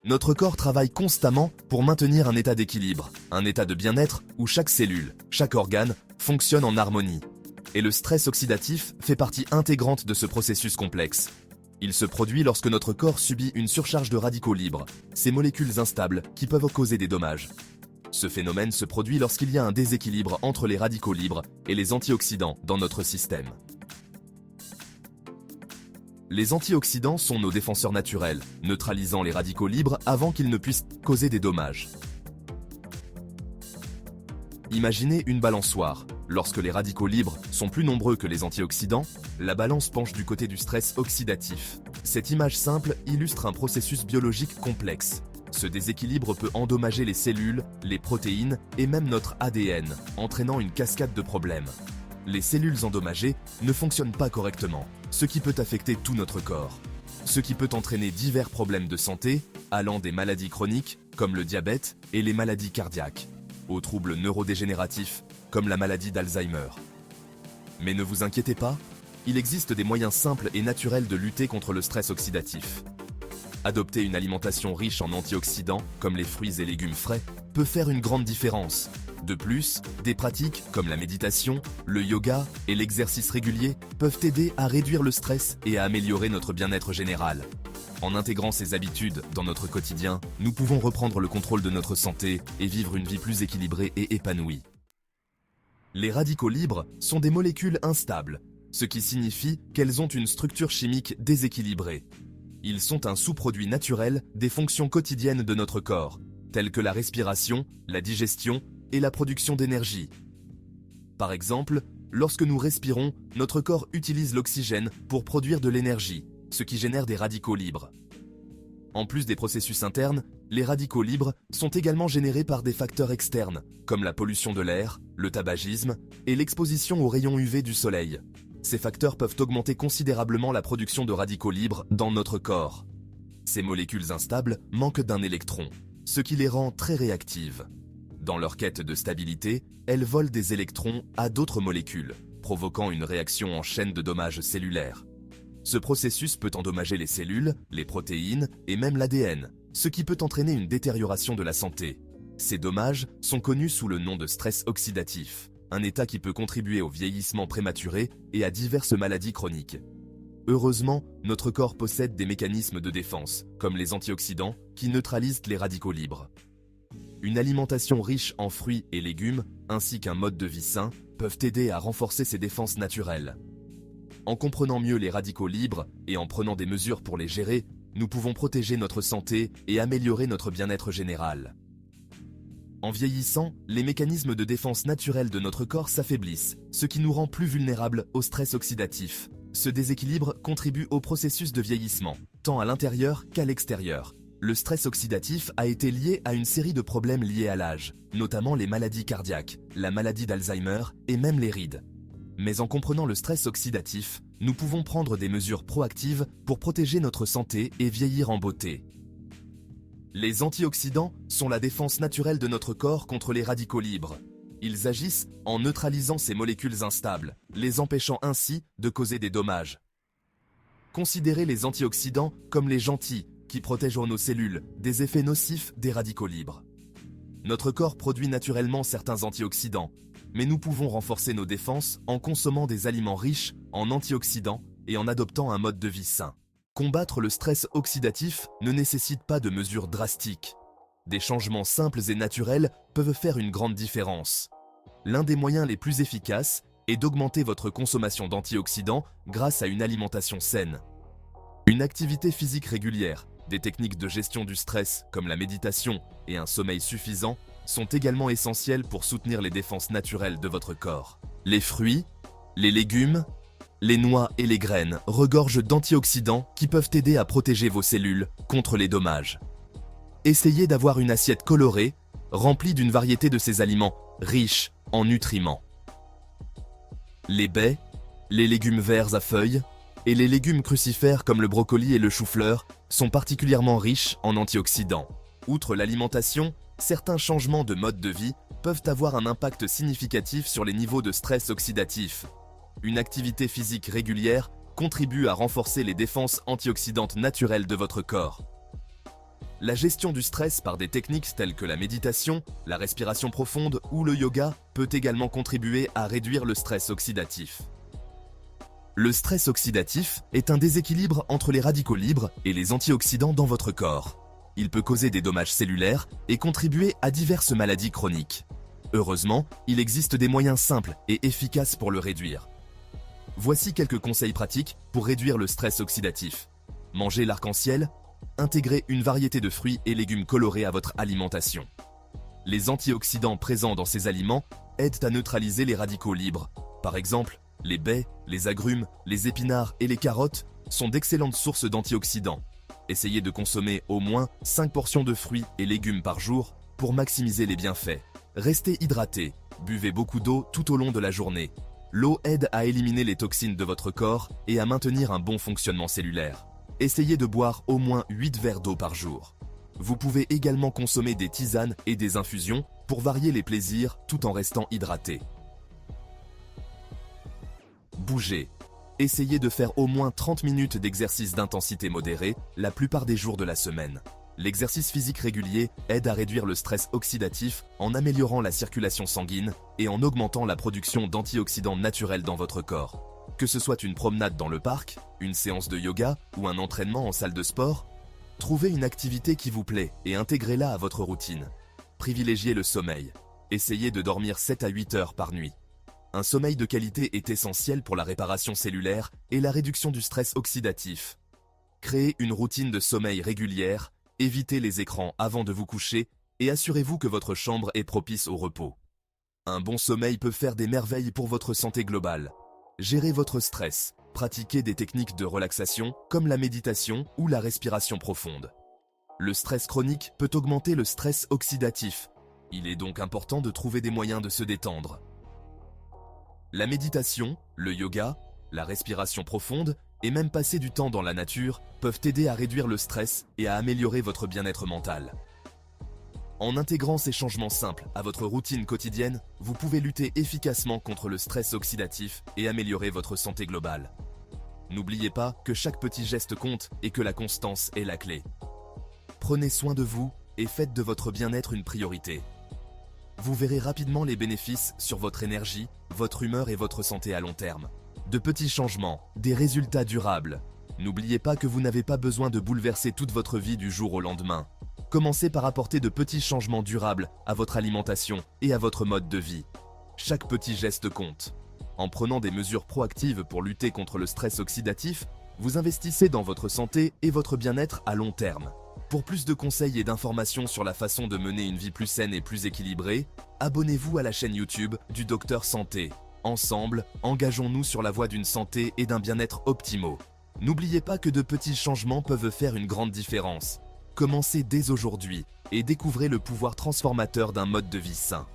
Notre corps travaille constamment pour maintenir un état d'équilibre, un état de bien-être où chaque cellule, chaque organe fonctionne en harmonie. Et le stress oxydatif fait partie intégrante de ce processus complexe. Il se produit lorsque notre corps subit une surcharge de radicaux libres, ces molécules instables qui peuvent causer des dommages. Ce phénomène se produit lorsqu'il y a un déséquilibre entre les radicaux libres et les antioxydants dans notre système. Les antioxydants sont nos défenseurs naturels, neutralisant les radicaux libres avant qu'ils ne puissent causer des dommages. Imaginez une balançoire. Lorsque les radicaux libres sont plus nombreux que les antioxydants, la balance penche du côté du stress oxydatif. Cette image simple illustre un processus biologique complexe. Ce déséquilibre peut endommager les cellules, les protéines et même notre ADN, entraînant une cascade de problèmes. Les cellules endommagées ne fonctionnent pas correctement, ce qui peut affecter tout notre corps. Ce qui peut entraîner divers problèmes de santé, allant des maladies chroniques, comme le diabète, et les maladies cardiaques, aux troubles neurodégénératifs, comme la maladie d'Alzheimer. Mais ne vous inquiétez pas, il existe des moyens simples et naturels de lutter contre le stress oxydatif. Adopter une alimentation riche en antioxydants, comme les fruits et légumes frais, peut faire une grande différence. De plus, des pratiques comme la méditation, le yoga et l'exercice régulier peuvent aider à réduire le stress et à améliorer notre bien-être général. En intégrant ces habitudes dans notre quotidien, nous pouvons reprendre le contrôle de notre santé et vivre une vie plus équilibrée et épanouie. Les radicaux libres sont des molécules instables, ce qui signifie qu'elles ont une structure chimique déséquilibrée. Ils sont un sous-produit naturel des fonctions quotidiennes de notre corps, telles que la respiration, la digestion et la production d'énergie. Par exemple, lorsque nous respirons, notre corps utilise l'oxygène pour produire de l'énergie, ce qui génère des radicaux libres. En plus des processus internes, les radicaux libres sont également générés par des facteurs externes, comme la pollution de l'air, le tabagisme et l'exposition aux rayons UV du soleil. Ces facteurs peuvent augmenter considérablement la production de radicaux libres dans notre corps. Ces molécules instables manquent d'un électron, ce qui les rend très réactives. Dans leur quête de stabilité, elles volent des électrons à d'autres molécules, provoquant une réaction en chaîne de dommages cellulaires. Ce processus peut endommager les cellules, les protéines et même l'ADN, ce qui peut entraîner une détérioration de la santé. Ces dommages sont connus sous le nom de stress oxydatif, un état qui peut contribuer au vieillissement prématuré et à diverses maladies chroniques. Heureusement, notre corps possède des mécanismes de défense, comme les antioxydants, qui neutralisent les radicaux libres. Une alimentation riche en fruits et légumes, ainsi qu'un mode de vie sain, peuvent aider à renforcer ces défenses naturelles. En comprenant mieux les radicaux libres et en prenant des mesures pour les gérer, nous pouvons protéger notre santé et améliorer notre bien-être général. En vieillissant, les mécanismes de défense naturels de notre corps s'affaiblissent, ce qui nous rend plus vulnérables au stress oxydatif. Ce déséquilibre contribue au processus de vieillissement, tant à l'intérieur qu'à l'extérieur. Le stress oxydatif a été lié à une série de problèmes liés à l'âge, notamment les maladies cardiaques, la maladie d'Alzheimer et même les rides. Mais en comprenant le stress oxydatif, nous pouvons prendre des mesures proactives pour protéger notre santé et vieillir en beauté. Les antioxydants sont la défense naturelle de notre corps contre les radicaux libres. Ils agissent en neutralisant ces molécules instables, les empêchant ainsi de causer des dommages. Considérez les antioxydants comme les gentils qui protègent nos cellules des effets nocifs des radicaux libres. Notre corps produit naturellement certains antioxydants, mais nous pouvons renforcer nos défenses en consommant des aliments riches en antioxydants et en adoptant un mode de vie sain. Combattre le stress oxydatif ne nécessite pas de mesures drastiques. Des changements simples et naturels peuvent faire une grande différence. L'un des moyens les plus efficaces est d'augmenter votre consommation d'antioxydants grâce à une alimentation saine. Une activité physique régulière, des techniques de gestion du stress comme la méditation et un sommeil suffisant sont également essentielles pour soutenir les défenses naturelles de votre corps. Les fruits, les légumes, les noix et les graines regorgent d'antioxydants qui peuvent aider à protéger vos cellules contre les dommages. Essayez d'avoir une assiette colorée, remplie d'une variété de ces aliments riches en nutriments. Les baies, les légumes verts à feuilles et les légumes crucifères comme le brocoli et le chou-fleur sont particulièrement riches en antioxydants. Outre l'alimentation, certains changements de mode de vie peuvent avoir un impact significatif sur les niveaux de stress oxydatif. Une activité physique régulière contribue à renforcer les défenses antioxydantes naturelles de votre corps. La gestion du stress par des techniques telles que la méditation, la respiration profonde ou le yoga peut également contribuer à réduire le stress oxydatif. Le stress oxydatif est un déséquilibre entre les radicaux libres et les antioxydants dans votre corps. Il peut causer des dommages cellulaires et contribuer à diverses maladies chroniques. Heureusement, il existe des moyens simples et efficaces pour le réduire. Voici quelques conseils pratiques pour réduire le stress oxydatif. Mangez l'arc-en-ciel. Intégrez une variété de fruits et légumes colorés à votre alimentation. Les antioxydants présents dans ces aliments aident à neutraliser les radicaux libres. Par exemple, les baies, les agrumes, les épinards et les carottes sont d'excellentes sources d'antioxydants. Essayez de consommer au moins 5 portions de fruits et légumes par jour pour maximiser les bienfaits. Restez hydraté, buvez beaucoup d'eau tout au long de la journée. L'eau aide à éliminer les toxines de votre corps et à maintenir un bon fonctionnement cellulaire. Essayez de boire au moins 8 verres d'eau par jour. Vous pouvez également consommer des tisanes et des infusions pour varier les plaisirs tout en restant hydraté. Bougez. Essayez de faire au moins 30 minutes d'exercice d'intensité modérée la plupart des jours de la semaine. L'exercice physique régulier aide à réduire le stress oxydatif en améliorant la circulation sanguine et en augmentant la production d'antioxydants naturels dans votre corps. Que ce soit une promenade dans le parc, une séance de yoga ou un entraînement en salle de sport, trouvez une activité qui vous plaît et intégrez-la à votre routine. Privilégiez le sommeil. Essayez de dormir 7 à 8 heures par nuit. Un sommeil de qualité est essentiel pour la réparation cellulaire et la réduction du stress oxydatif. Créez une routine de sommeil régulière, évitez les écrans avant de vous coucher et assurez-vous que votre chambre est propice au repos. Un bon sommeil peut faire des merveilles pour votre santé globale. Gérez votre stress, pratiquez des techniques de relaxation comme la méditation ou la respiration profonde. Le stress chronique peut augmenter le stress oxydatif. Il est donc important de trouver des moyens de se détendre. La méditation, le yoga, la respiration profonde et même passer du temps dans la nature peuvent aider à réduire le stress et à améliorer votre bien-être mental. En intégrant ces changements simples à votre routine quotidienne, vous pouvez lutter efficacement contre le stress oxydatif et améliorer votre santé globale. N'oubliez pas que chaque petit geste compte et que la constance est la clé. Prenez soin de vous et faites de votre bien-être une priorité. Vous verrez rapidement les bénéfices sur votre énergie, votre humeur et votre santé à long terme. De petits changements, des résultats durables. N'oubliez pas que vous n'avez pas besoin de bouleverser toute votre vie du jour au lendemain. Commencez par apporter de petits changements durables à votre alimentation et à votre mode de vie. Chaque petit geste compte. En prenant des mesures proactives pour lutter contre le stress oxydatif, vous investissez dans votre santé et votre bien-être à long terme. Pour plus de conseils et d'informations sur la façon de mener une vie plus saine et plus équilibrée, abonnez-vous à la chaîne YouTube du Docteur Santé. Ensemble, engageons-nous sur la voie d'une santé et d'un bien-être optimaux. N'oubliez pas que de petits changements peuvent faire une grande différence. Commencez dès aujourd'hui et découvrez le pouvoir transformateur d'un mode de vie sain.